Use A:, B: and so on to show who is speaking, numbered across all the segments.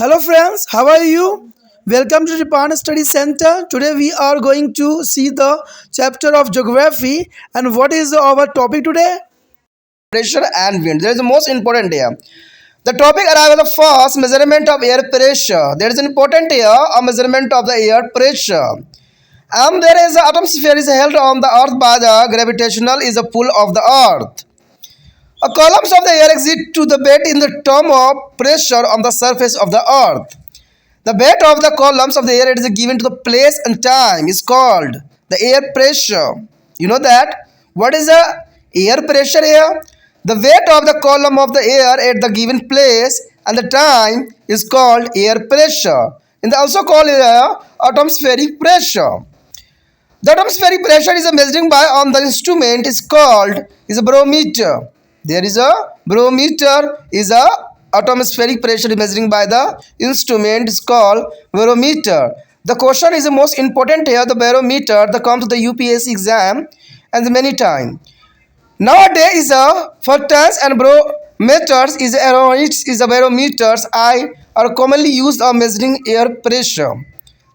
A: Hello friends, how are you? Welcome to the Japan Study Center. Today we are going to see the chapter of geography and what is our topic today?
B: Pressure and wind. There is the most important here. The topic arrival of first measurement of air pressure. There is an important here a measurement of the air pressure. There is the atmosphere is held on the earth by the gravitational is a pull of the earth. A columns of the air exit to the bed in the term of pressure on the surface of the earth. The weight of the columns of the air is given to the place and time is called the air pressure. You know that? What is the air pressure here? The weight of the column of the air at the given place and the time is called air pressure. And they also call it atmospheric pressure. The atmospheric pressure is a measuring by on the instrument is called is a barometer. There is a barometer is a atmospheric pressure measuring by the instrument is called barometer. The question is the most important here. The barometer that comes to the UPSC exam and many time. Nowadays is a for tons and barometers is a barometers I are commonly used of measuring air pressure.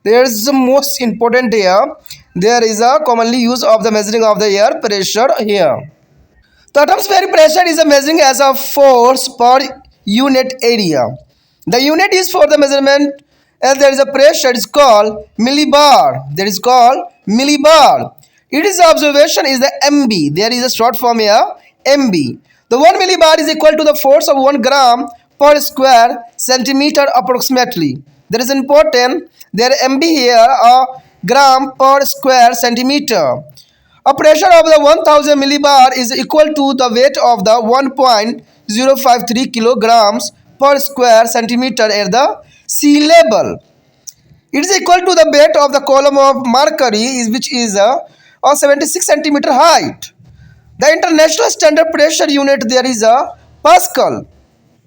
B: There is the most important here. There is a commonly use of the measuring of the air pressure here. The atmospheric pressure is a measuring as a force per unit area. The unit is for the measurement and there is a pressure is called millibar. There is called millibar. It is observation is the MB. There is a short form here MB. The 1 millibar is equal to the force of 1 gram per square centimeter approximately. There is important there MB here a gram per square centimeter. A pressure of the 1000 millibar is equal to the weight of the 1.053 kilograms per square centimeter at the sea level. It is equal to the weight of the column of mercury which is a 76 centimeter height. The international standard pressure unit there is a Pascal.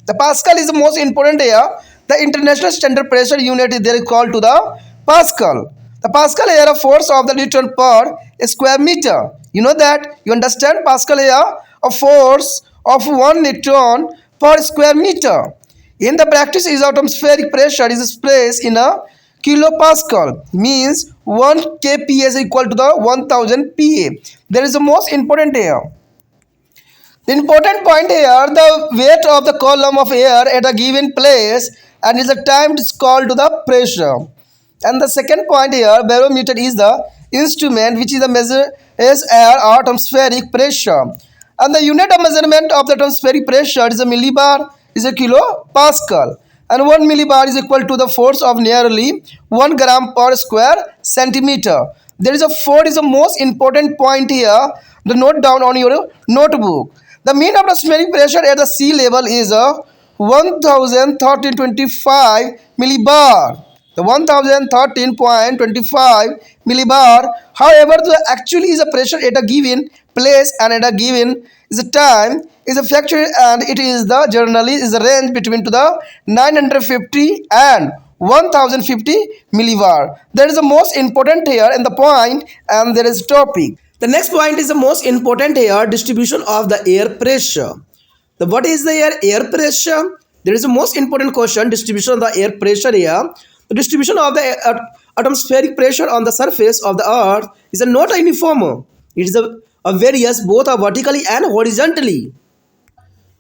B: The Pascal is the most important here. The international standard pressure unit is there called to the Pascal. The Pascal here a force of the Newton per square meter. You know that? You understand Pascal here a force of 1 Newton per square meter. In the practice is atmospheric pressure is expressed in a kilopascal means 1 kPa is equal to the 1000 Pa. There is the most important here. The important point here, the weight of the column of air at a given place and is the time is called to the pressure. And the second point here, barometer is the instrument which is the measure is air or atmospheric pressure. And the unit of measurement of the atmospheric pressure is a millibar is a kilopascal. And 1 millibar is equal to the force of nearly 1 gram per square centimeter. There is a 4 is the most important point here. The note down on your notebook. The mean atmospheric pressure at the sea level is a 1013.25 millibar. The 1013.25 millibar. However, the actually is a pressure at a given place and at a given is a time is a fluctuate and it is the generally is a range between to the 950 and 1050 millibar. That is the most important here in the point and there is topic. The next point is the most important here distribution of the air pressure. The what is the air pressure? There is a most important question distribution of the air pressure here. The distribution of the atmospheric pressure on the surface of the earth is a not uniform. It is a various both are vertically and horizontally.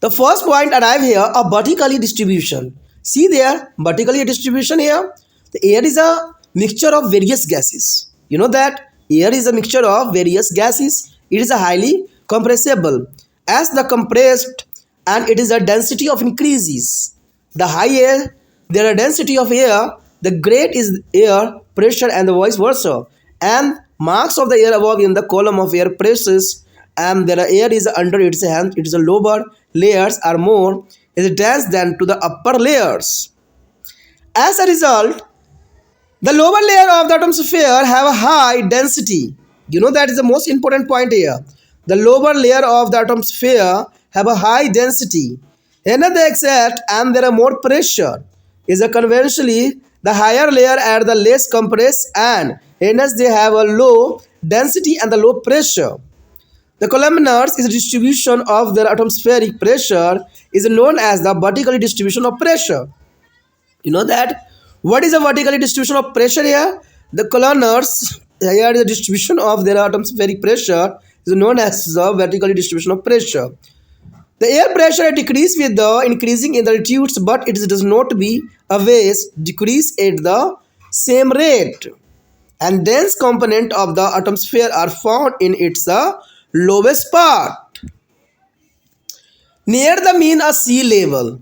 B: The first point arrive here a vertically distribution. See there vertically distribution here. The air is a mixture of various gases. You know that air is a mixture of various gases. It is a highly compressible. As the compressed and it is a density of increases. The higher there are density of air, the great is air pressure and the vice versa. And marks of the air above in the column of air presses and there air is under its hand. It is a lower layers are more is dense than to the upper layers. As a result, the lower layer of the atmosphere have a high density. You know that is the most important point here. The lower layer of the atmosphere have a high density. Another except and there are more pressure is a conventionally the higher layer at the less compressed and hence they have a low density and the low pressure. The columnars is a distribution of the atmospheric pressure is known as the vertical distribution of pressure. You know that what is the vertical distribution of pressure here? The columns here is the distribution of their atmospheric pressure is known as the vertical distribution of pressure. The air pressure decreases with the increasing in the altitudes, but it does not be always decrease at the same rate. And dense component of the atmosphere are found in its lowest part, near the mean of sea level.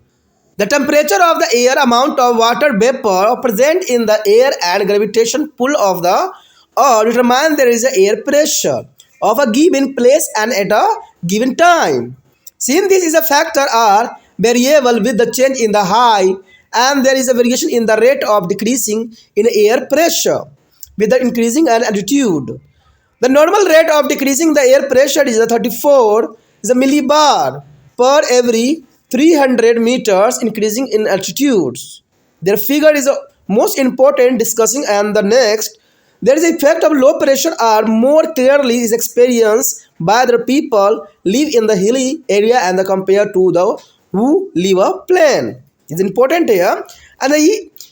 B: The temperature of the air, amount of water vapor present in the air and gravitation pull of the earth determine there is a air pressure of a given place and at a given time. Since this is a factor are variable with the change in the height and there is a variation in the rate of decreasing in air pressure with the increasing an altitude. The normal rate of decreasing the air pressure is 34 is a millibar per every 300 meters increasing in altitudes. Their figure is the most important discussing and the next. There is a effect of low pressure are more clearly is experienced by the people live in the hilly area and the compared to the who live a plain. It's important here. And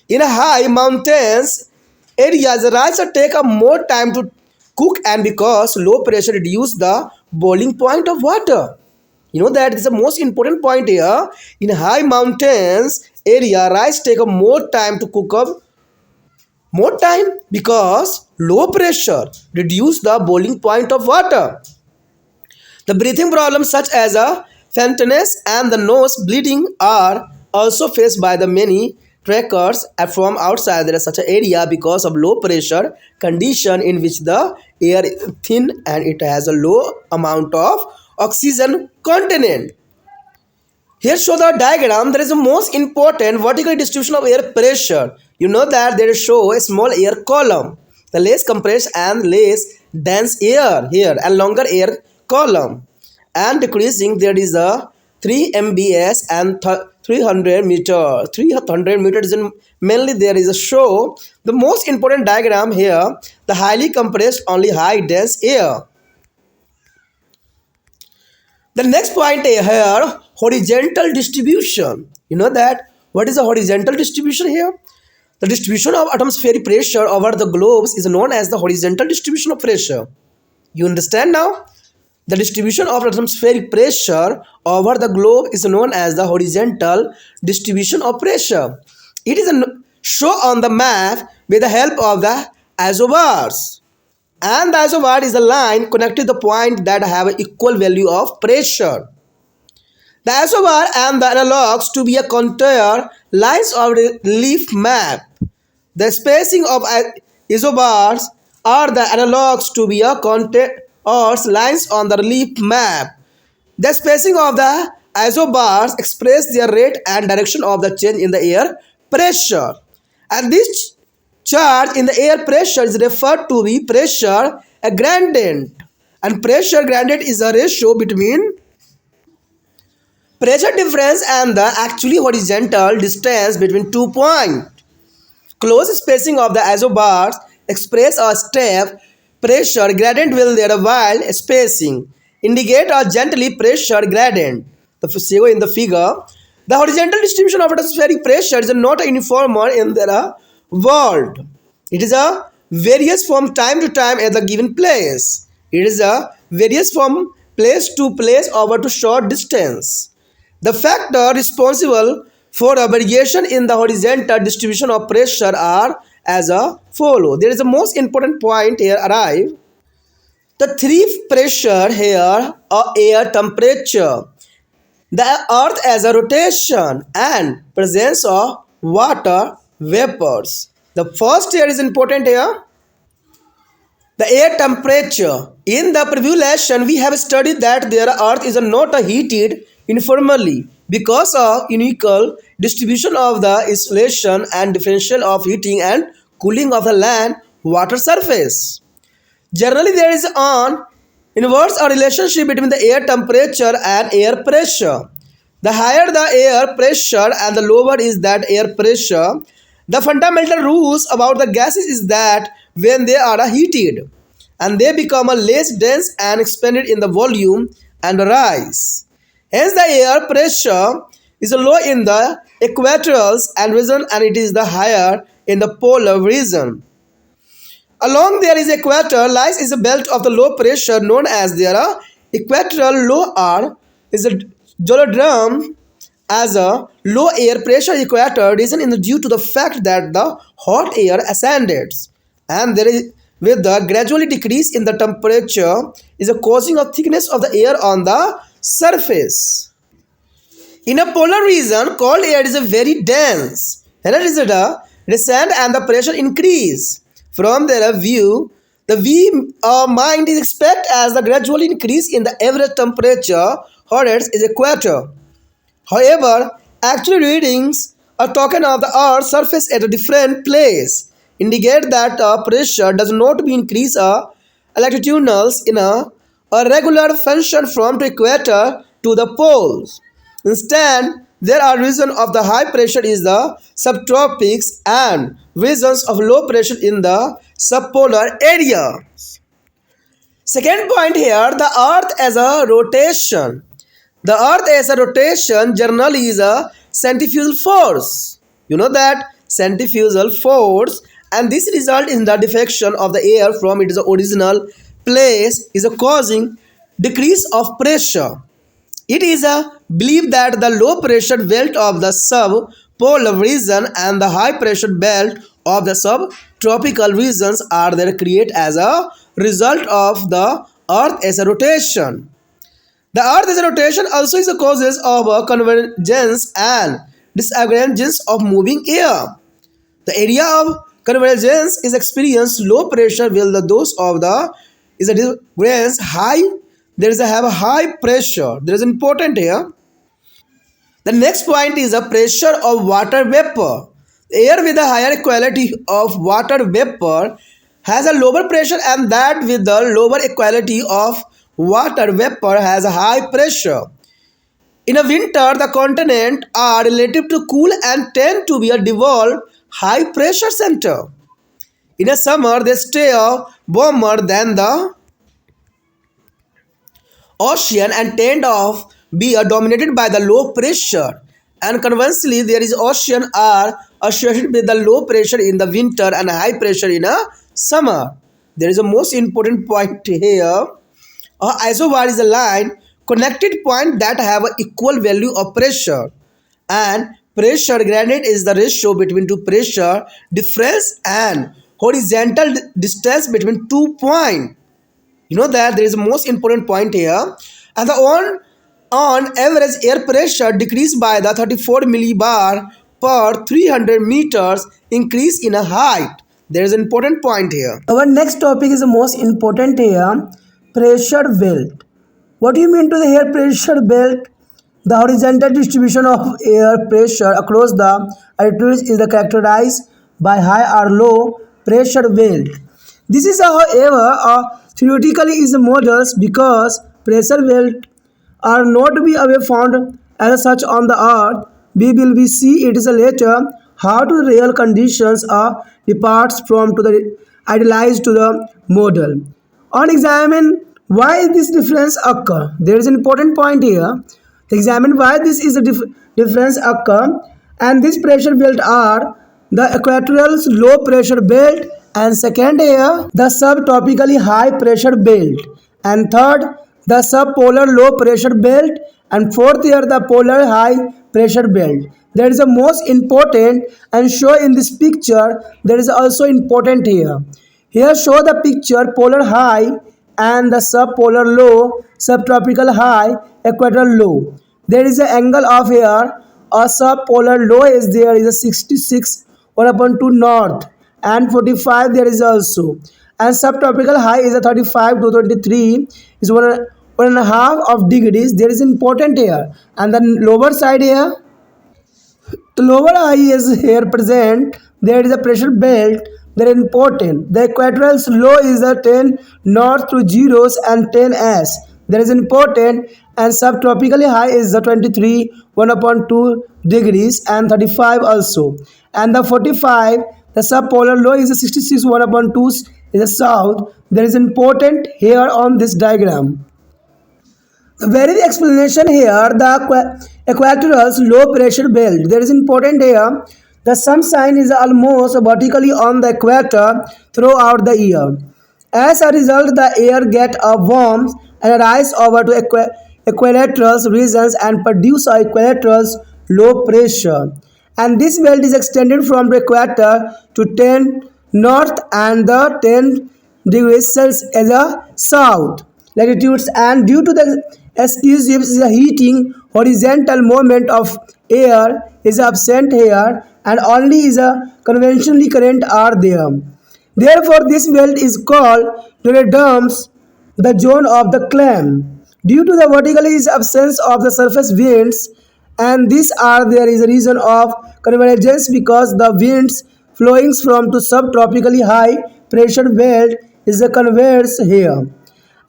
B: in a high mountains areas, the rice take a more time to cook and because low pressure reduce the boiling point of water. You know that is the most important point here. In high mountains area, rice take a more time to cook up more time because low pressure reduce the boiling point of water. The breathing problems such as a faintness and the nose bleeding are also faced by the many trekkers from outside there is such an area because of low pressure condition in which the air is thin and it has a low amount of oxygen content. Here show the diagram. There is the most important vertical distribution of air pressure. You know that there show a small air column, the less compressed and less dense air here, and longer air column. And decreasing there is a 3 mbs and 300 meter. 300 meters in mainly there is a show the most important diagram here. The highly compressed only high dense air. The next point here, horizontal distribution. You know that what is the horizontal distribution here? The distribution of atmospheric pressure over the globes is known as the horizontal distribution of pressure. You understand now? The distribution of atmospheric pressure over the globe is known as the horizontal distribution of pressure. It is shown on the map with the help of the isobars. And the isobar is a line connecting the point that have an equal value of pressure. The isobar and the analogs to be a contour lines of the relief map. The spacing of isobars are the analogs to be a contours lines on the relief map. The spacing of the isobars express their rate and direction of the change in the air pressure. And this charge in the air pressure is referred to be pressure gradient. And pressure gradient is a ratio between pressure difference and the actually horizontal distance between 2 points. Close spacing of the isobars express a step pressure gradient will there while spacing indicate a gently pressure gradient. The in the figure, the horizontal distribution of atmospheric pressure is not uniform in the world. It is a varies from time to time at the given place. It is a varies from place to place over to short distance. The factor responsible for a variation in the horizontal distribution of pressure are as a follow. There is a most important point here arrive. The three pressure here are air temperature, the earth as a rotation and presence of water vapors. The first here is important here. The air temperature. In the previous lesson, we have studied that their earth is not heated uniformly because of unequal distribution of the insulation and differential of heating and cooling of the land water surface. Generally, there is an inverse relationship between the air temperature and air pressure. The higher the air pressure and the lower is that air pressure. The fundamental rules about the gases is that when they are heated and they become a less dense and expanded in the volume and rise. Hence, the air pressure is low in the equatorials and region, and it is the higher in the polar region. Along there is equator lies is a belt of the low pressure known as their equatorial low R is a geodrum as a low air pressure equator region in the due to the fact that the hot air ascends and there is with the gradually decrease in the temperature is a causing of thickness of the air on the surface. In a polar region, cold air is a very dense. And it is a descent and the pressure increase. From their view, the mind is expect as the gradual increase in the average temperature hottest is equator. However, actual readings are taken of the Earth's surface at a different place indicate that pressure does not be increased latitudinals in a regular function from the equator to the poles. Instead, there are regions of the high pressure is the subtropics and regions of low pressure in the subpolar area. Second point here, the earth as a rotation. The earth as a rotation generally is a centrifugal force. You know that centrifugal force, and this result in the deflection of the air from its original place is a causing decrease of pressure. It is a belief that the low pressure belt of the subpolar region and the high pressure belt of the subtropical regions are there created as a result of the earth as a rotation. The earth as a rotation also is a causes of a convergence and divergence of moving air. The area of convergence is experienced low pressure while the dose of the is a divergence high. There is a have a high pressure. There is important here. The next point is the pressure of water vapor. Air with a higher quality of water vapor has a lower pressure, and that with the lower quality of water vapor has a high pressure. In a winter, the continents are relative to cool and tend to be a devolved high pressure center. In a summer, they stay warmer than the ocean and tend of be dominated by the low pressure, and conversely there is ocean are associated with the low pressure in the winter and high pressure in a summer. There is a most important point here. A isobar is a line connected point that have an equal value of pressure, and pressure gradient is the ratio between two pressure difference and horizontal distance between 2 points. You know that there is a most important point here, and the on average air pressure decreased by the 34 millibar per 300 meters increase in a height. There is an important point here.
A: Our next topic is the most important here, pressure belt. What do you mean to the air pressure belt? The horizontal distribution of air pressure across the territories is characterized by high or low pressure belt. This is however theoretically is a models because pressure belt are not to be away found as such on the earth. We will be see it is a later how to real conditions are departs from to the idealized to the model. On examine why this difference occur. There is an important point here. Examine why this is a difference occur, and this pressure belt are the equatorial low pressure belt, and second here the subtropically high pressure belt, and third the subpolar low pressure belt, and fourth here the polar high pressure belt. That is the most important, and show in this picture there is also important here. Here show the picture polar high and the subpolar low, subtropical high, equatorial low. There is an angle of here. A subpolar low is there is a 66 1 upon 2 north, and 45 there is also. And subtropical high is a 35 to 23 is one and a half of degrees. There is important here. And the lower side here, the lower eye is here present. There is a pressure belt. They are important. The equatorial low is a 10 north to zeros and 10 s. That is important. And subtropically high is the 23 1 upon 2 degrees and 35 also. And the 45, the subpolar low is a 66 1 upon 2 is the south. That is important here on this diagram. Very explanation here. The equatorial low pressure belt. There is important here. The sunshine is almost vertically on the equator throughout the year. As a result, the air gets a warmth and rise over to equatorial regions and produce a equatorial low pressure. And this belt is extended from the equator to 10 north and the 10 degrees Celsius as a south latitudes, and due to the exclusive heating horizontal movement of air is absent here and only is a conventionally current are there. Therefore, this belt is called doldrums, the zone of the clam. Due to the vertical is absence of the surface winds, and these are there is a reason of convergence because the winds flowing from to subtropically high pressure belt is a converge here.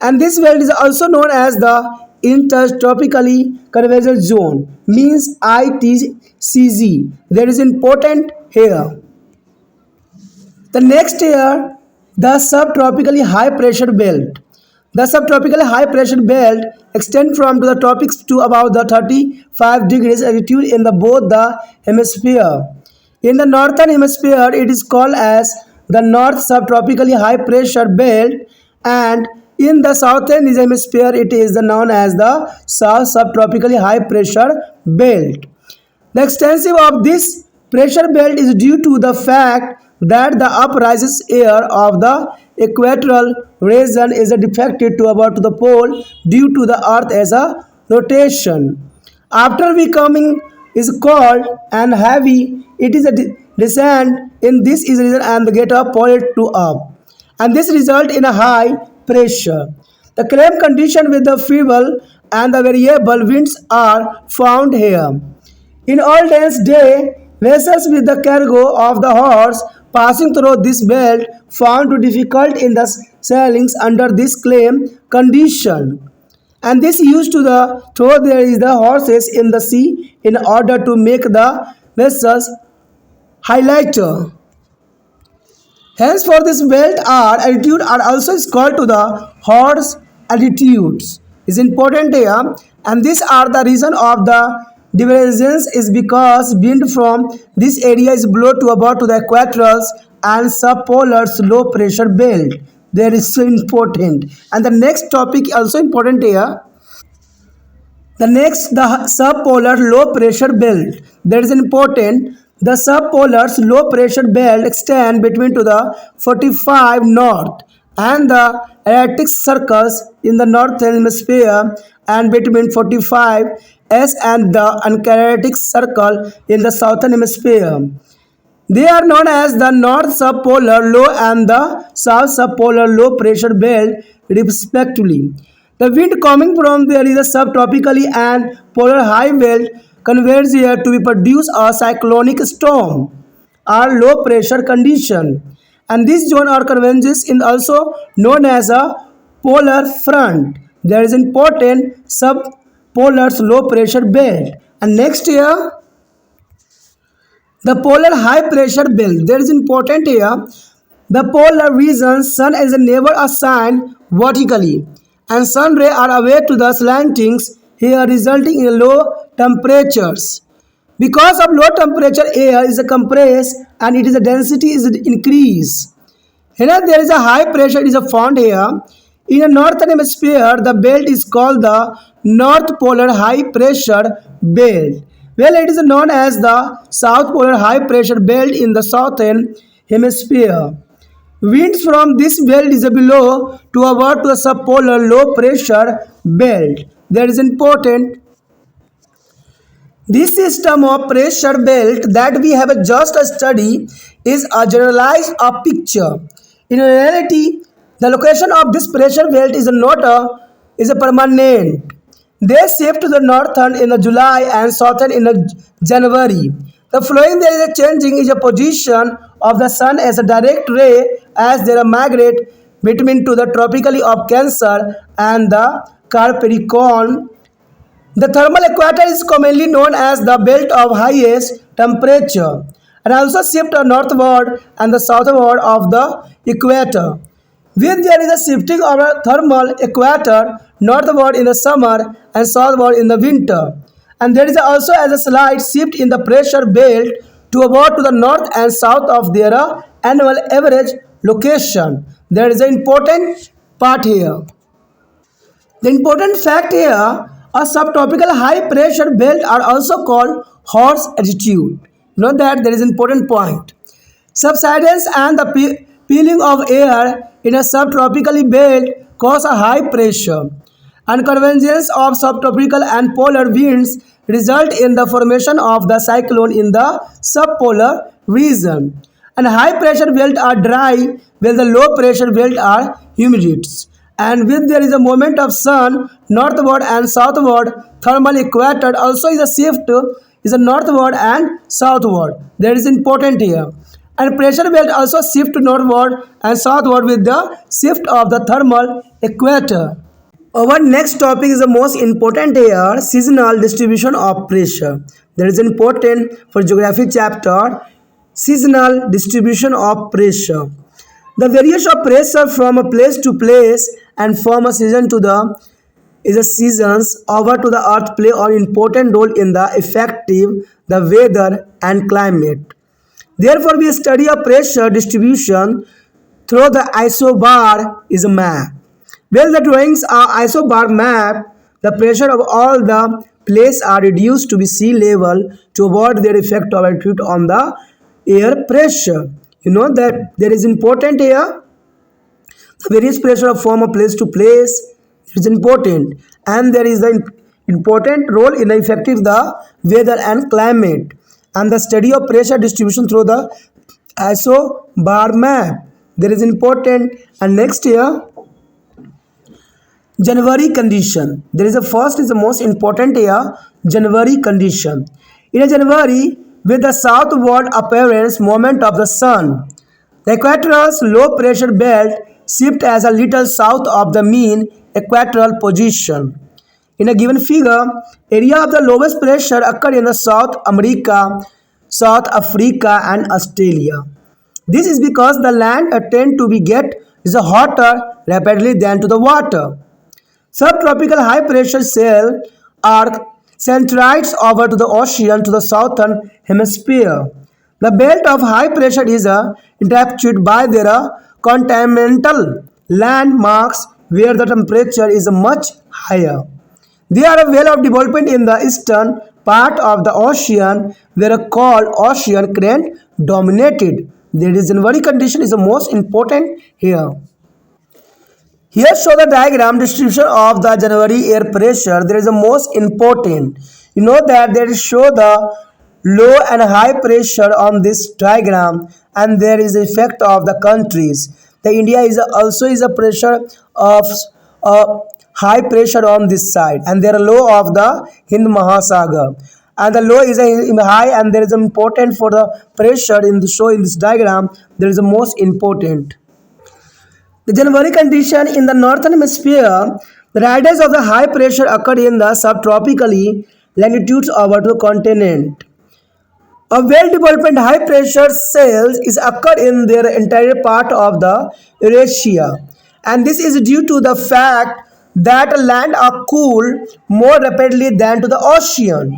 A: And this belt is also known as the intertropically convergent zone, means ITCZ. That is important here. The next year, the subtropically high pressure belt. The subtropical high pressure belt extends from to the tropics to about the 35 degrees altitude in the both the hemisphere. In the northern hemisphere, it is called as the north subtropically high pressure belt, and in the southern hemisphere, it is known as the south subtropically high pressure belt. The extension of this pressure belt is due to the fact that the uprises air of the equatorial region is deflected to about to the pole due to the earth as a rotation. After becoming is cold and heavy, it is a descent in this is region and get a pole to up, and this result in a high pressure. The calm condition with the feeble and the variable winds are found here. In olden days, vessels with the cargo of the horse passing through this belt found it difficult in the sailings under this calm condition. And this used to the throw there is the horses in the sea in order to make the vessels highlighter. Hence, for this belt are altitude are also is called to the horse altitudes. Is important here, and these are the reason of the divergence is because wind from this area is blown to about to the equatorials and subpolar low pressure belt. That is so important. And the next topic also important here. The next, the subpolar low pressure belt. That is important. The subpolar low pressure belt extend between to the 45 north and the Arctic circles in the northern hemisphere and between 45 S and the Antarctic circle in the southern hemisphere. They are known as the North Subpolar Low and the South Subpolar Low Pressure Belt, respectively. The wind coming from there is a subtropically and polar high belt converges here to be produce a cyclonic storm or low pressure condition. And this zone or convergence is also known as a polar front. There is important subpolar low pressure belt. And next here, the polar high pressure belt. That is important here. The polar region sun is never assigned vertically, and sun rays are away to the slantings here, resulting in low temperatures. Because of low temperature, air is compressed and it is a density is increased. Here there is a high pressure is found here. In the northern hemisphere, the belt is called the North Polar High Pressure Belt. Well, it is known as the South Polar High Pressure Belt in the southern hemisphere. Winds from this belt is below to about to a subpolar low pressure belt. That is important. This system of pressure belt that we have just studied is a generalized picture. In reality, the location of this pressure belt is not a permanent. They shift to the northern in the July and southern in the January. The flowing there is a changing is a position of the sun as a direct ray as they migrate between to the tropically of Cancer and the Capricorn. The thermal equator is commonly known as the belt of highest temperature and also shift northward and the southward of the equator. When there is a shifting of a thermal equator northward in the summer and southward in the winter, And there is also as a slight shift in the pressure belt to about to the north and south of their annual average location. There is an important part here. The important fact here, a subtropical high pressure belt are also called horse attitude. Note that there is an important point. Subsidence and the peeling of air in a subtropical belt cause a high pressure, and convergence of subtropical and polar winds result in the formation of the cyclone in the subpolar region. And high pressure belts are dry, while the low pressure belts are humid. And when there is a movement of sun northward and southward, thermal equator also is a shift is a northward and southward. That is important here. And pressure belt also shift northward and southward with the shift of the thermal equator. Our next topic is the most important here, seasonal distribution of pressure. That is important for geography chapter, seasonal distribution of pressure. The variation of pressure from a place to place and from a season to the is a seasons over to the earth play an important role in the effective the weather and climate. Therefore, we study a pressure distribution through the isobar is a map. Well, the drawings are isobar map. The pressure of all the places are reduced to be sea level to avoid their effect of altitude on the air pressure. You know that there is important here. The various pressure from a place to place is important, and there is an important role in affecting the weather and climate. And the study of pressure distribution through the isobar map. There is important. And next here, January condition. There is a first is the most important here, January condition. In a January, with the southward appearance moment of the sun, the equatorial low pressure belt shift as a little south of the mean equatorial position. In a given figure, area of the lowest pressure occur in the South America, South Africa and Australia. This is because the land tend to be get is hotter rapidly than to the water. Subtropical high pressure cell are centrites over to the ocean to the southern hemisphere. The belt of high pressure is interrupted by their continental landmarks where the temperature is much higher. They are a well of development in the eastern part of the ocean where called ocean current dominated. The January condition is the most important here. Here show the diagram distribution of the January air pressure. There is the most important. You know that they show the low and high pressure on this diagram, and there is the effect of the countries. The India is also is a pressure of high pressure on this side, and there are low of the Hind Mahasagar. And the low is a high, and there is important for the pressure in the show in this diagram. There is the most important. The January condition in the northern hemisphere, the riders of the high pressure occur in the subtropically latitudes over the continent. A well-developed high-pressure cells is occur in their entire part of the Eurasia, and this is due to the fact that land are cooled more rapidly than to the ocean.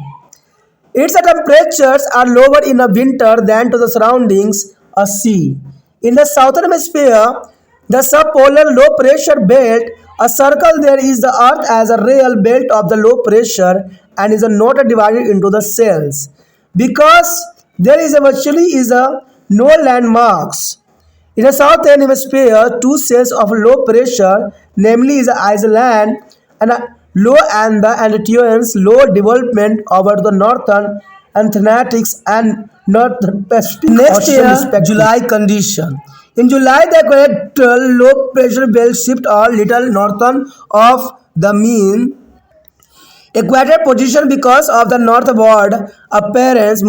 A: Its temperatures are lower in the winter than to the surroundings a sea. In the southern hemisphere, the subpolar low pressure belt, a circle there is the earth as a real belt of the low pressure and is not divided into the cells because there is virtually is a no landmarks. In the southern hemisphere, two cells of low pressure, namely is Iceland and low and the Antilles low development over the northern Atlantics and North Pacific next year, July condition. In July, the equatorial low pressure belt shift a little northern of the mean equator position because of the northward appearance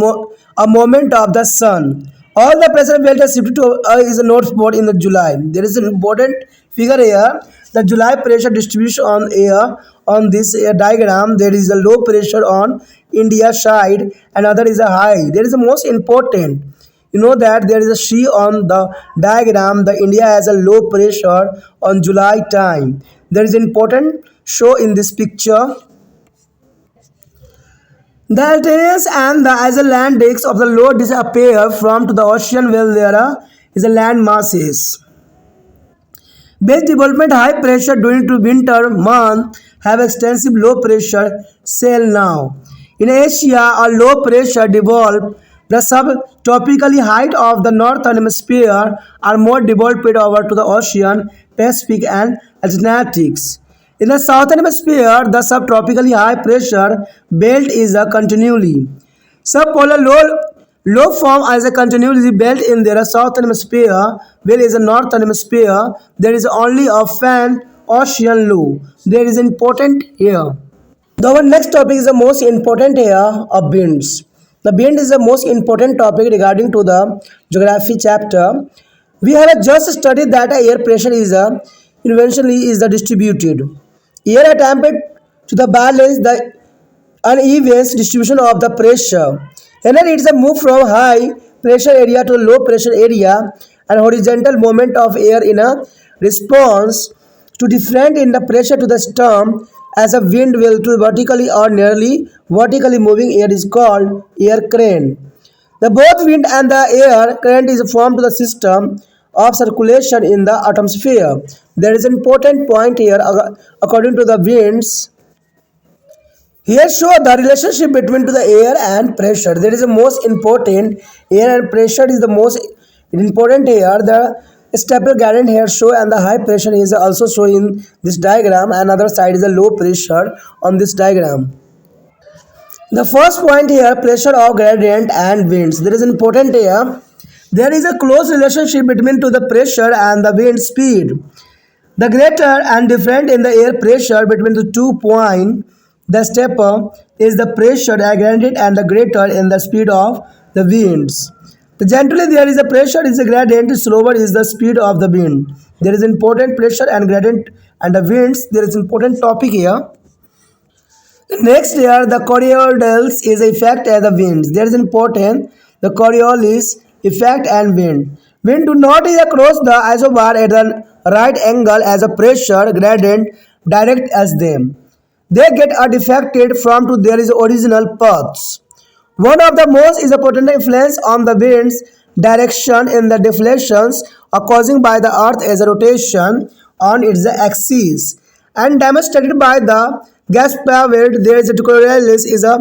A: a moment of the sun. All the pressure belt is shifted to is a northward in the July. There is an important figure here. The July pressure distribution on air on this diagram. There is a low pressure on India side, and other is a high. There is the most important. You know that there is a she on the diagram. The India has a low pressure on July time. There is important show in this picture. The Altairians and the Icelandics of the low disappear from to the ocean where there is a land masses. Base development high pressure during to winter month have extensive low pressure cell now. In Asia, a low pressure developed. The subtropical height of the northern hemisphere are more developed over to the ocean, Pacific and Atlantics. In the southern hemisphere, the subtropical high pressure belt is a continually. Subpolar low form as a continuous belt in their southern hemisphere, whereas in northern hemisphere there is only a fan ocean low. There is important here. The our next topic is the most important here of winds. The wind is the most important topic regarding to the geography chapter. We have just studied that air pressure is a inventionally is the distributed. Air attempted to the balance the uneven distribution of the pressure. And then it's a move from high pressure area to low pressure area and horizontal movement of air in a response to different in the pressure to the storm as a wind will to vertically or nearly vertically moving air is called air current. The both wind and the air current is formed to the system of circulation in the atmosphere. There is an important point here according to the winds. Here show the relationship between to the air and pressure. There is the most important air and pressure is the most important here. The stable gradient here show and the high pressure is also shown in this diagram. Another side is the low pressure on this diagram. The first point here pressure of gradient and winds. There is important here. There is a close relationship between to the pressure and the wind speed. The greater and different in the air pressure between the 2 points, the stepper is the pressure gradient and the greater in the speed of the winds. The generally there is a pressure is a gradient, slower is the speed of the wind. There is important pressure and gradient and the winds. There is important topic here. The next here the Coriolis is effect as the winds. There is important the Coriolis effect and wind. Wind do not is across the isobar at the right angle as a pressure gradient direct as them. They get a deflected from to their original paths. One of the most is a potent influence on the wind's direction in the deflections are caused by the earth as a rotation on its axis and demonstrated by the gas powered there is a Coriolis is a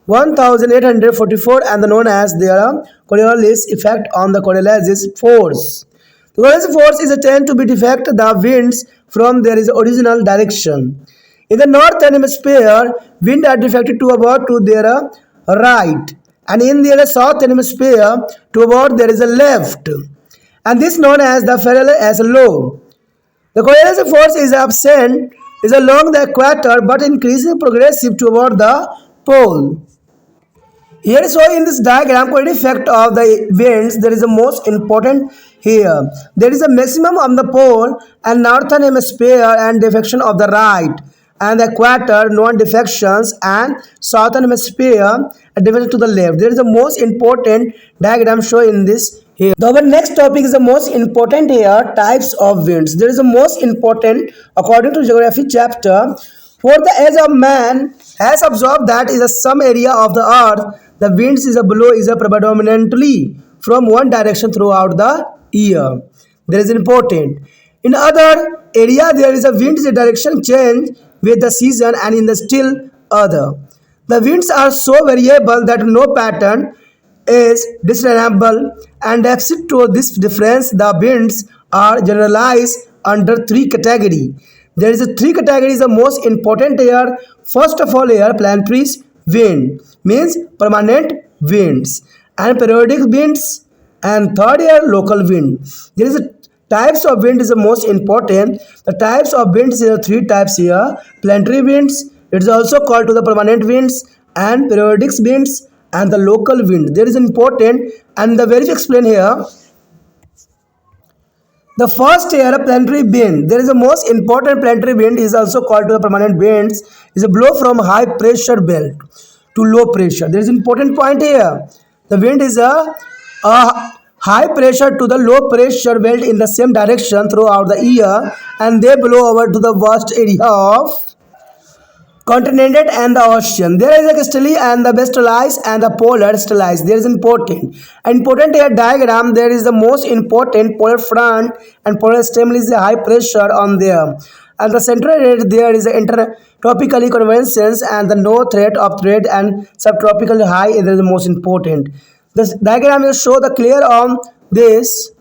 A: 1844 and known as their Coriolis effect on the Coriolis force. The Coriolis force is a tend to be deflect the winds from their original direction. In the northern hemisphere, wind are deflected to about to their right, and in the southern hemisphere, to about there is a left, and this known as the parallel as low. The Coriolis force is absent is along the equator, but increasing progressive toward the pole. Here so in this diagram quality effect of the winds there is a most important here. There is a maximum on the pole and northern hemisphere and deflection of the right and the equator non-deflections and southern hemisphere and deflection to the left. There is a most important diagram shown in this here. Our next topic is the most important here types of winds. There is a most important according to geography chapter. For the age of man has observed that is a some area of the earth the winds is a below is a predominantly from one direction throughout the year. There is important. In other area there is a wind's direction change with the season and in the still other. The winds are so variable that no pattern is discernible and except to this difference the winds are generalized under three categories. There is a three categories the most important here. First of all here planetary wind means permanent winds and periodic winds and third here local wind. There is a types of wind is the most important. The types of winds there are three types here. Planetary winds, it is also called to the permanent winds and periodic winds and the local wind. There is important and the very explain here. The first here planetary wind. There is a most important planetary wind is also called to the permanent winds is a blow from high pressure belt to low pressure. There is important point here. The wind is a high pressure to the low pressure belt in the same direction throughout the year and they blow over to the vast area of continent and the ocean. There is a crystalline and the crystallize and the polar crystallize. There is important here diagram. There is the most important polar front and polar stem is the high pressure on there. And the central rate there is the intertropically convergence and the no threat of trade and subtropical high is the most important. This diagram will show the clear on this.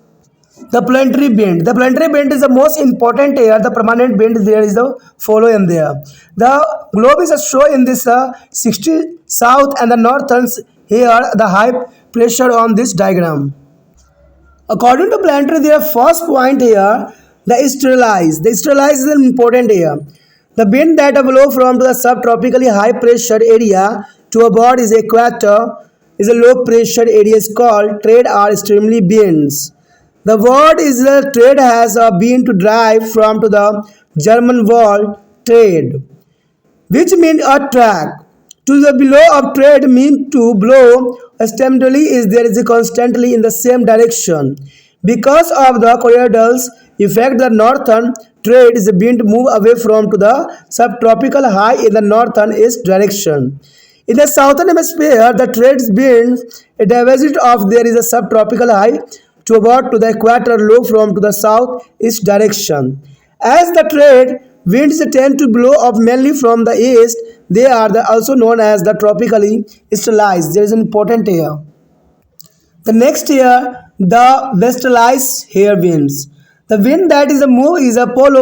A: The planetary bend. The planetary bend is the most important here. The permanent bend there is the follow in there. The globe is shown in this 60 south and the northern here the high pressure on this diagram. According to planetary, their first point here, the sterilize. The sterilize is important here. The wind that blow from the subtropically high pressure area to about is equator is a low pressure area is called trade or extremely winds. The word is the trade has been to drive from to the German word trade, which means a track. To the below of trade mean to blow externally is there is a constantly in the same direction. Because of the corridors effect, the northern trade is being to move away from to the subtropical high in the northern east direction. In the southern hemisphere, the trades bend a diversity of there is a subtropical high to about to the equator low from to the southeast direction. As the trade winds tend to blow up mainly from the east, they are also known as the tropically sterilize. There is an important here. The next year, the westerlies here winds. The wind that is a move is a pole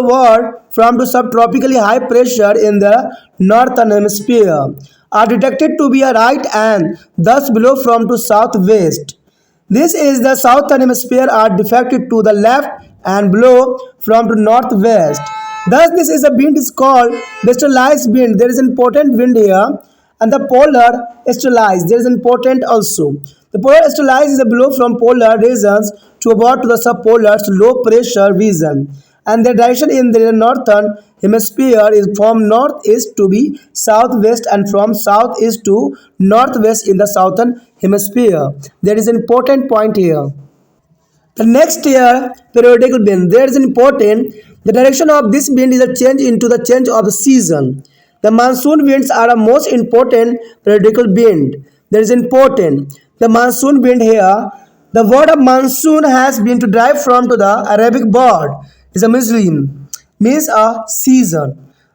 A: from to subtropically high pressure in the northern hemisphere are detected to be a right and thus blow from to southwest. This is the southern hemisphere are defected to the left and blow from to northwest. Thus, this is a wind is called westerlies wind. There is important wind here, and the polar esterlize. There is important also. The polar esterlize is a blow from polar regions to about to the subpolar low pressure region, and the direction in the northern hemisphere is from northeast to be southwest and from southeast to northwest in the southern hemisphere. There is an important point here. The next year, periodical bend. There is an important. The direction of this wind is a change into the change of the season. The monsoon winds are a most important periodical bend. There is important. The monsoon wind here. The word of monsoon has been to drive from to the Arabic word is a muslim means a season.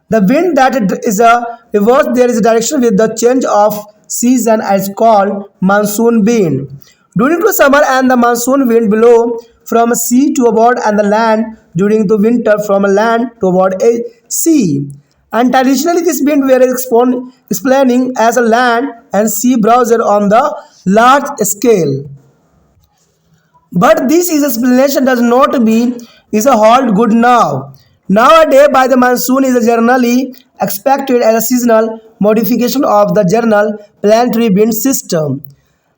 A: The wind that is a reverse there is a direction with the change of season as called monsoon wind. During the summer and the monsoon wind blow from a sea to aboard and the land during the winter from a land to aboard a sea. And traditionally this wind were explaining as a land and sea browser on the large scale. But this is explanation does not be is a hold good now. Nowadays, by the monsoon is generally expected as a seasonal modification of the general planetary wind system.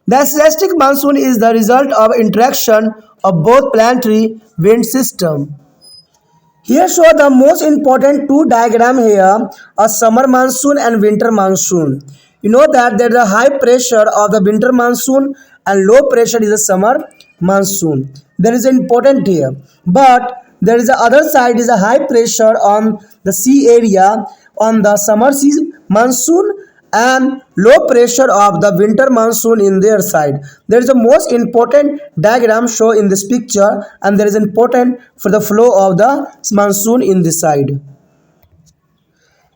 A: The static monsoon is the result of interaction of both planetary wind system. Here show the most important two diagram here, a summer monsoon and winter monsoon. You know that there is a high pressure of the winter monsoon and low pressure is a summer monsoon. There is an important here. But there is the other side is a high pressure on the sea area on the summer monsoon and low pressure of the winter monsoon in their side. There is a most important diagram shown in this picture and there is important for the flow of the monsoon in this side.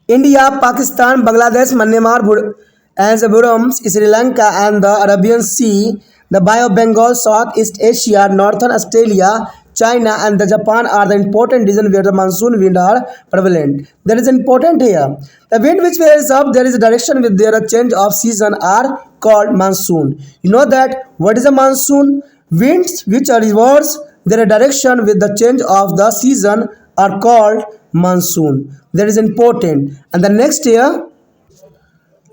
A: India, Pakistan, Bangladesh, Myanmar, and Burma, Sri Lanka and the Arabian Sea, the Bay of Bengal, Southeast Asia, Northern Australia, China and the Japan are the important regions where the monsoon wind are prevalent. There is important here. The wind which varies up, there is a direction with their change of season are called monsoon. You know that what is a monsoon? Winds which are reverse their direction with the change of the season are called monsoon. That is important. And the next here,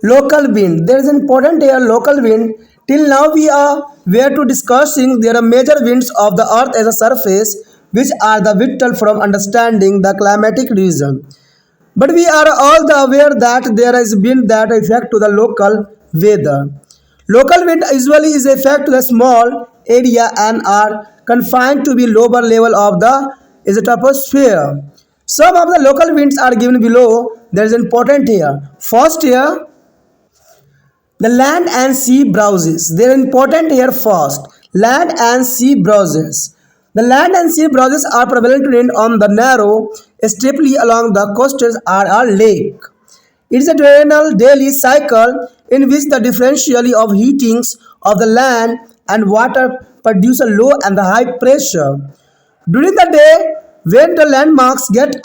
A: local wind. There is an important here, local wind. Till now we were to discussing there are major winds of the earth as a surface which are the vital from understanding the climatic region. But we are all the aware that there is wind that affect to the local weather. Local wind usually is affect to the small area and are confined to be lower level of the is a troposphere. Some of the local winds are given below. There is important here. First here, the land and sea browses. They are important here first. Land and sea browses. The land and sea browses are prevalent wind on the narrow, steeply along the coasts are a lake. It is a diurnal daily cycle in which the differential of heatings of the land and water produce a low and the high pressure. During the day, when the landmarks get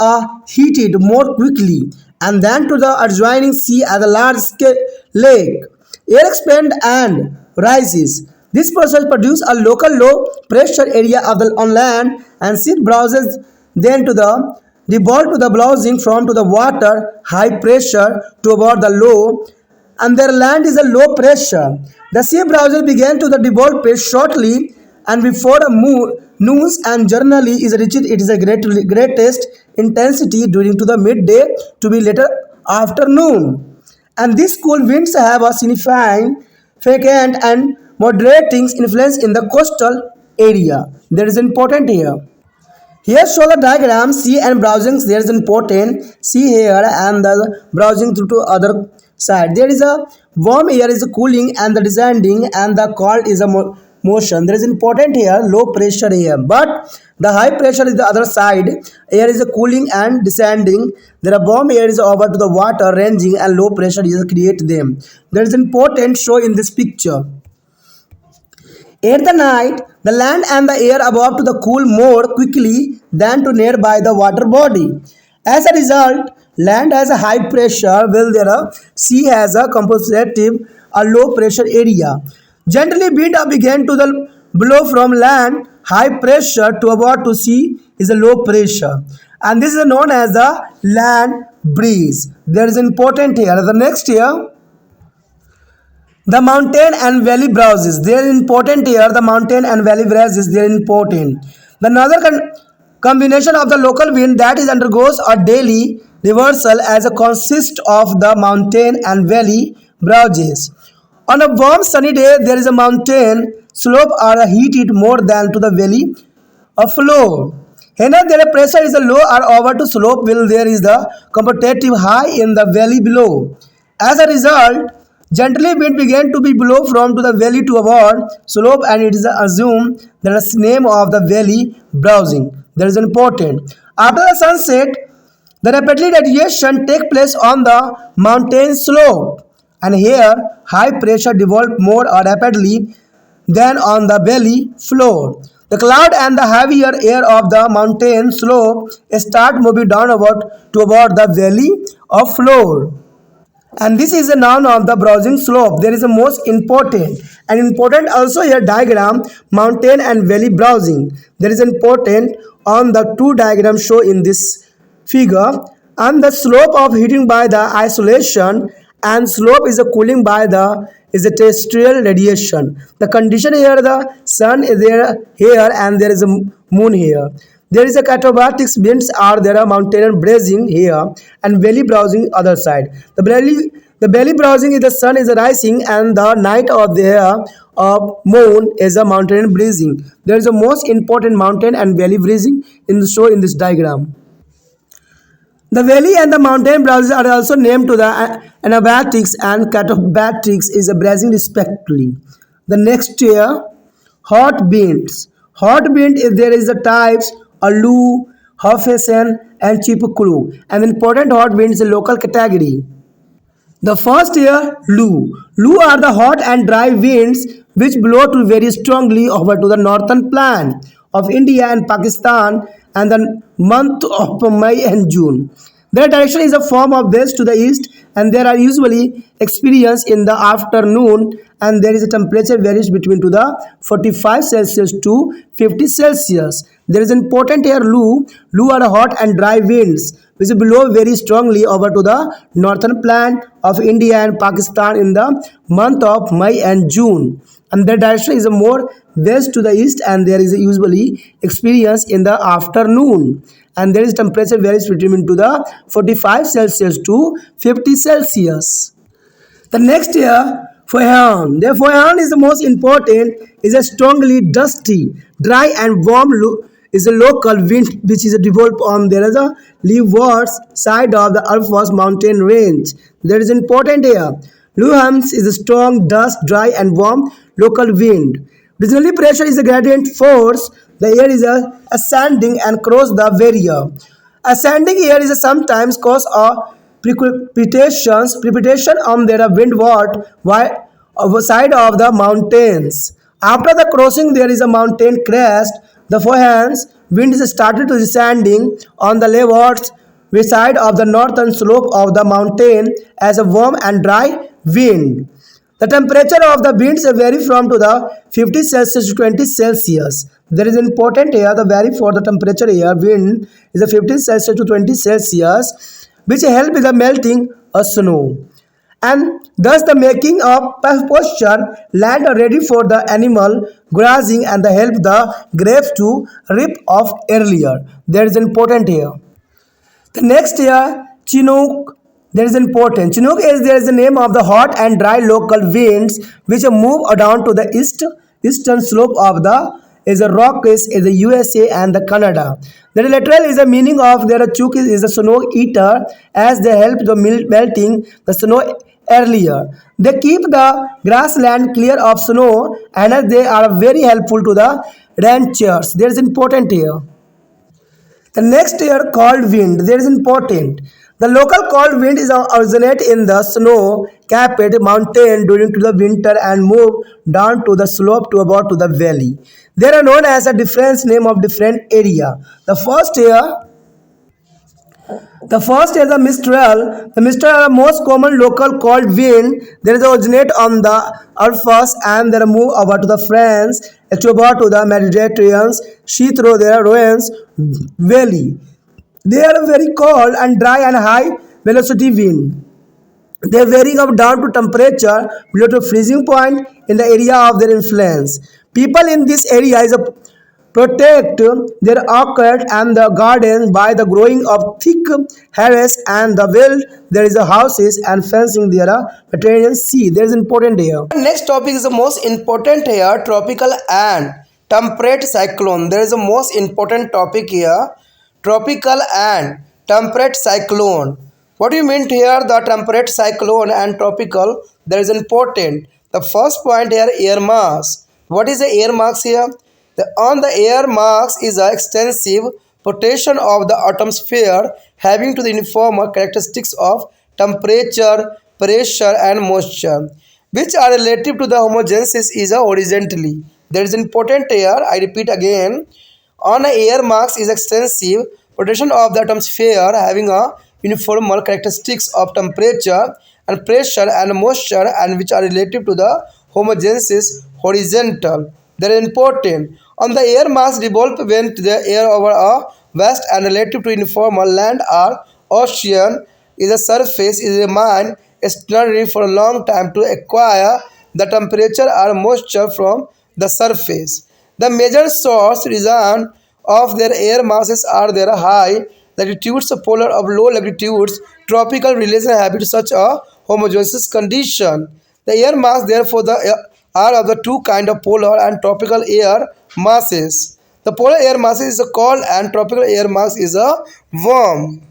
A: heated more quickly and then to the adjoining sea as a large scale lake, air expands and rises. This process produces a local low pressure area of the on land and sea browses then to the devolve to the browsing from to the water high pressure to about the low and their land is a low pressure. The sea browser began to the devolve pace shortly and before a noons and generally is reached it is a greatest intensity during to the midday to be later afternoon. And these cool winds have a signifying vacant and moderating influence in the coastal area. That is important here. Here show the diagram C and browsing there is important C here and the browsing through to other side. There is a warm air is a cooling and the descending and the cold is a motion. There is important here low pressure here but the high pressure is the other side. Air is a cooling and descending. There are warm air is over to the water ranging and low pressure is create them. There is important show in this picture. At the night, the land and the air above to the cool more quickly than to nearby the water body. As a result, land has a high pressure while there sea has a compensative a low pressure area. Generally, wind began to the blow from land high pressure to about to sea is a low pressure, and this is known as the land breeze. There is important here. The next here. The mountain and valley browses. They are important here. The mountain and valley browses. They are important. The another combination of the local wind that is undergoes a daily reversal as a consist of the mountain and valley browses. On a warm sunny day, there is a mountain slope or heated more than to the valley of floor. Here their pressure is low or over to slope while there is the comparative high in the valley below. As a result, gently wind began to be blow from to the valley to about slope and it is assumed that is name of the valley browsing. That is important. After the sunset, the rapidly radiation take place on the mountain slope and here high pressure develop more rapidly than on the valley floor. The cloud and the heavier air of the mountain slope start moving downward to about the valley of floor, and this is a noun of the browsing slope. There is a most important and important also here diagram mountain and valley browsing. There is important on the two diagrams show in this figure, and the slope of heating by the isolation and slope is a cooling by the is a terrestrial radiation. The condition here the sun is there here and there is a moon here. There is a catabatics winds are there are mountain browsing here and valley browsing other side. The valley browsing is the sun is rising and the night of the moon is a mountain breezing. There is a most important mountain and valley breezing in the show in this diagram. The valley and the mountain browses are also named to the anabatics and catabatics is a browsing respectively. The next year, hot winds. Hot wind is there is the types Alu, Hafesen and Chipukuru. And important hot winds is a local category. The first year, Lu. Lu are the hot and dry winds which blow to very strongly over to the northern plain of India and Pakistan and the month of May and June. Their direction is a form of west to the east and they are usually experienced in the afternoon and there is a temperature varies between to the 45 Celsius to 50 Celsius. There is important here Lu. Lu are hot and dry winds which blow very strongly over to the northern plain of India and Pakistan in the month of May and June. And their direction is a more west to the east and there is usually experience in the afternoon and there is temperature varies between to the 45 Celsius to 50 Celsius. The next year, Foyan. The Foyan is the most important, is a strongly dusty, dry and warm is a local wind which is developed on there is a leeward side of the Alphas mountain range. That is important here. Luhams is a strong, dust, dry and warm local wind. Regionally pressure is a gradient force. The air is ascending and cross the barrier. Ascending air is sometimes cause a precipitation on the windward side of the mountains. After the crossing, there is a mountain crest. The forehands wind is started to descending on the leeward side of the northern slope of the mountain as a warm and dry wind. The temperature of the winds vary from to the 50 Celsius to 20 Celsius. There is important here the vary for the temperature here wind is a 15 Celsius to 20 Celsius which help with the melting of snow and thus the making of posture land ready for the animal grazing and the help the grapes to rip off earlier. That is important here. The next here, Chinook. That is important. Chinook is there is the name of the hot and dry local winds which move down to the eastern slope of the is a Rockies is the USA and the Canada. The literal is the meaning of their chuk is a snow eater as they help the melting the snow earlier. They keep the grassland clear of snow and as they are very helpful to the ranchers. That is important here. The next year cold wind, that is important. The local cold wind is originate in the snow-capped mountain during to the winter and move down to the slope to about to the valley. They are known as a different name of different area. The first is the Mistral. The Mistral are the most common local cold wind. There is originate on the Alphas and they move over to the France, to about to the Mediterranean sea through their ruins valley. They are very cold and dry and high velocity wind. They vary up down to temperature below to freezing point in the area of their influence. People in this area is a protect their orchard and the gardens by the growing of thick hedges and the wild there is a houses and fencing there are Mediterranean sea. There is important here.
B: Next topic is the most important here, tropical and temperate cyclone. There is a most important topic here, tropical and temperate cyclone. What do you mean here, the temperate cyclone and tropical? There is important. The first point here, air mass. What is the air mass here? On the air mass is an extensive protection of the atmosphere having to the uniform characteristics of temperature, pressure and moisture, which are relative to the homogeneous is horizontally. That is important here. I repeat again. On a air mass is extensive protection of the atmosphere having a uniform characteristics of temperature and pressure and moisture and which are relative to the homogeneous horizontal. They are important. On the air mass revolve when the air over a vast and relative to uniform land or ocean is a surface is remain stationary for a long time to acquire the temperature or moisture from the surface. The major source reason of their air masses are their high latitudes, polar of low latitudes, tropical relation habits such a homogeneous condition. The air mass therefore are of the two kind of polar and tropical air masses. The polar air mass is a cold and tropical air mass is a warm.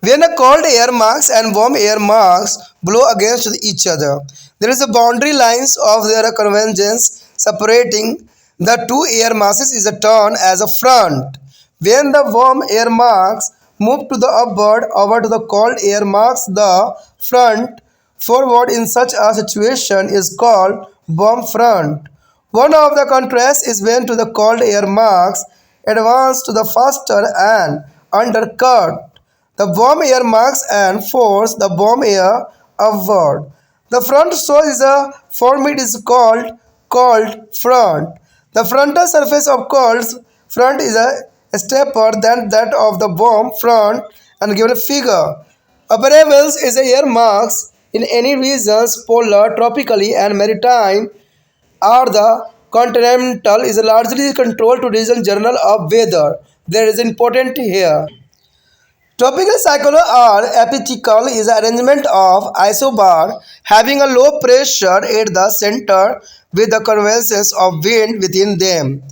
B: When a cold air mass and warm air mass blow against each other, there is a boundary lines of their convergence separating the two air masses is a term as a front. When the warm air mass move to the upward over to the cold air mass, the front forward in such a situation is called warm front. One of the contrasts is when to the cold air mass advance to the faster and undercut the warm air mass and force the warm air upward. The front source is a form it is called cold front. The frontal surface of cold front is a steeper than that of the warm front and given a figure. Upper levels is a air mass in any regions polar, tropically and maritime or the continental is largely controlled to region journal of weather. There is important here. Tropical cyclone or apical is an arrangement of isobar having a low pressure at the center with the convergence of wind within them.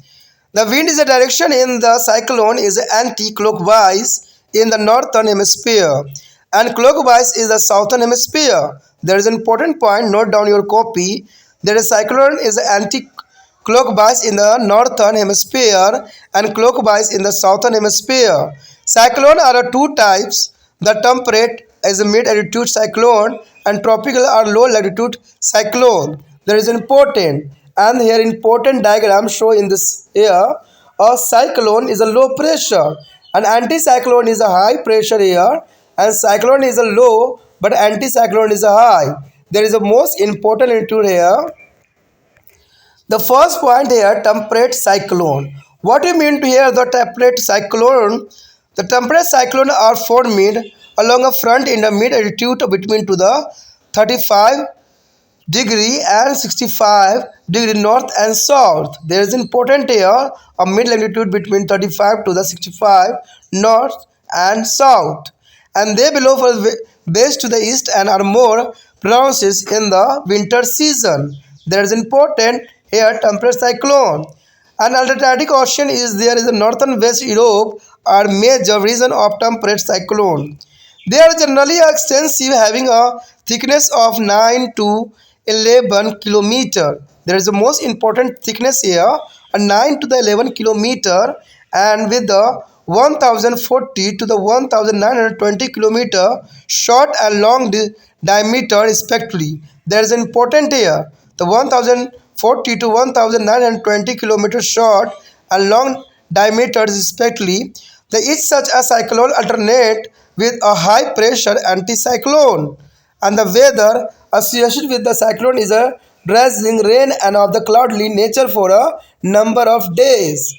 B: The wind is a direction in the cyclone is anti-clockwise in the northern hemisphere and clockwise is the southern hemisphere. There is an important point, note down your copy. That a cyclone is anti-clockwise in the northern hemisphere and clockwise in the southern hemisphere. Cyclone are two types. The temperate is a mid-altitude cyclone and tropical or low-latitude cyclone. There is important and here important diagram show in this here. A cyclone is a low pressure, an anticyclone is a high pressure here, and cyclone is a low but anticyclone is a high. There is a most important altitude here. The first point here, temperate cyclone. What do you mean to hear the temperate cyclone? The temperate cyclone are formed along a front in the mid altitude between to the 35° and 65° north and south. There is important here a mid latitude between 35 to the 65 north and south, and they below for base to the east and are more pronounced in the winter season. There is important here temperate cyclone. An Atlantic Ocean is there is a northern West Europe are major region of temperate cyclone. They are generally extensive, having a thickness of 9 to 11 kilometer. There is the most important thickness here, a 9 to the 11 kilometer, and with the 1040 to the 1920 kilometer short and long diameter respectively. There is important here. The 1040 to 1920 kilometer short and long diameters respectively. The each such a cyclone alternate with a high pressure anticyclone, and the weather associated with the cyclone is a drizzling rain and of the cloudy nature for a number of days.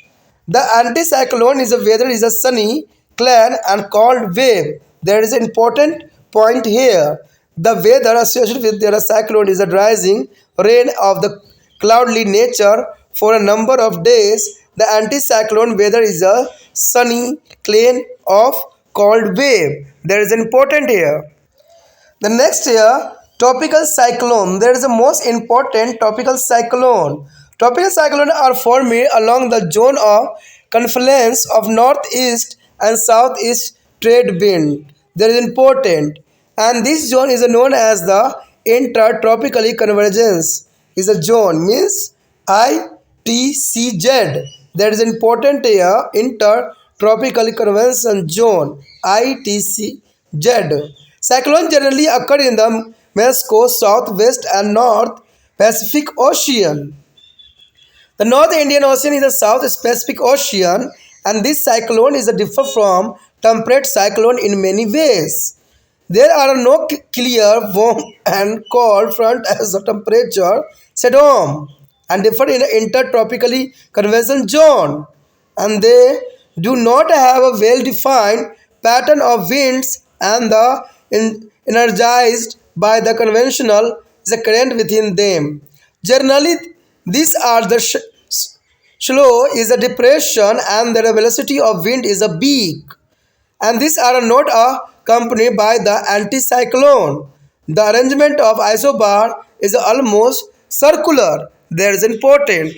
B: The anticyclone is a weather is a sunny, clear and cold wave. There is an important point here. The weather associated with the cyclone is a rising rain of the cloudy nature for a number of days. The anticyclone weather is a sunny, clean of cold wave. There is important here. The next here, tropical cyclone. There is a most important tropical cyclone. Tropical cyclone are formed along the zone of confluence of northeast and southeast trade wind. There is important, and this zone is known as the intertropical convergence. Is a zone means ITCZ. That is important here. Intertropical convergence zone ITCZ. Cyclones generally occur in the Mexico, Southwest and North Pacific Ocean. The North Indian Ocean is the South Pacific Ocean, and this cyclone is a differ from temperate cyclone in many ways. There are no clear, warm and cold front as the temperature set home and differ in the intertropically convergent zone, and they do not have a well-defined pattern of winds and the energized by the conventional is a current within them. Generally, these are the slow is a depression and the velocity of wind is a big, and these are not accompanied by the anticyclone. The arrangement of isobar is almost circular. There is important,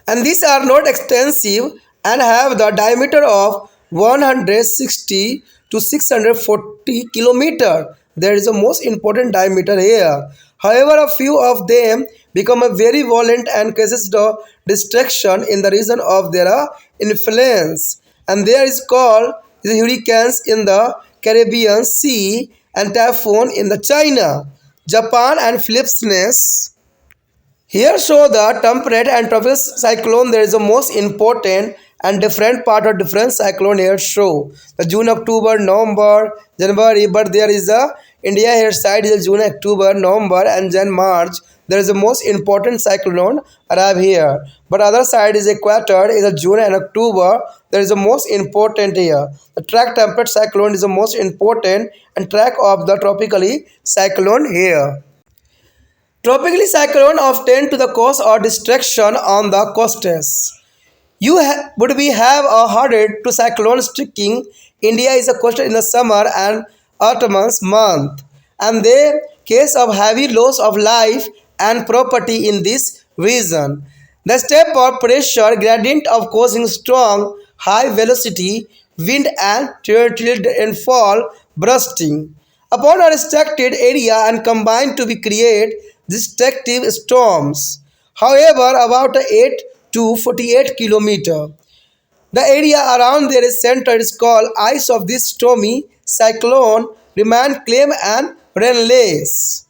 B: and these are not extensive and have the diameter of 160 to 640 kilometer. There is a most important diameter here. However, a few of them become a very violent and causes the destruction in the region of their influence, and there is called the hurricanes in the Caribbean Sea and typhoon in the China, Japan and Philippines. Here show the temperate and tropical cyclone. There is a most important and different part of different cyclone here show. The June, October, November, January, but there is a India here side is a June, October, November and Jan March. There is a most important cyclone arrive here. But other side is equator is a June and October. There is a most important here. The track temperate cyclone is the most important and track of the tropically cyclone here. Tropically cyclone often to the cause or destruction on the coasts. Would we have a harder to cyclone striking India is a coastal in the summer and autumn month, and the case of heavy loss of life and property in this region. The step or pressure gradient of causing strong, high velocity wind and tilt and fall bursting upon a restricted area and combine to be create destructive storms. However, about 8 to 48 kilometer. The area around their center is called ice of this stormy cyclone remain calm and rainless.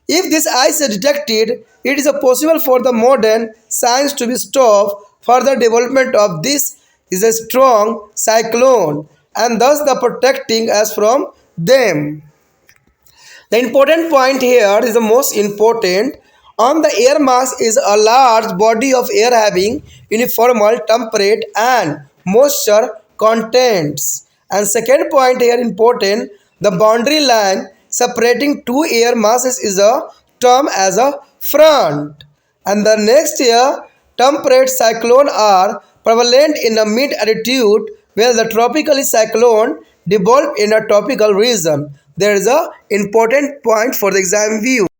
B: If this ice is detected, it is possible for the modern science to be stopped further development of this is a strong cyclone and thus the protecting us from them. The important point here is the most important. On the air mass is a large body of air having uniform temperate and moisture contents. And second point here important, the boundary line separating two air masses is a term as a front. And the next here, temperate cyclone are prevalent in the mid altitude where the tropical cyclone developed in a tropical region. There is a important point for the exam view.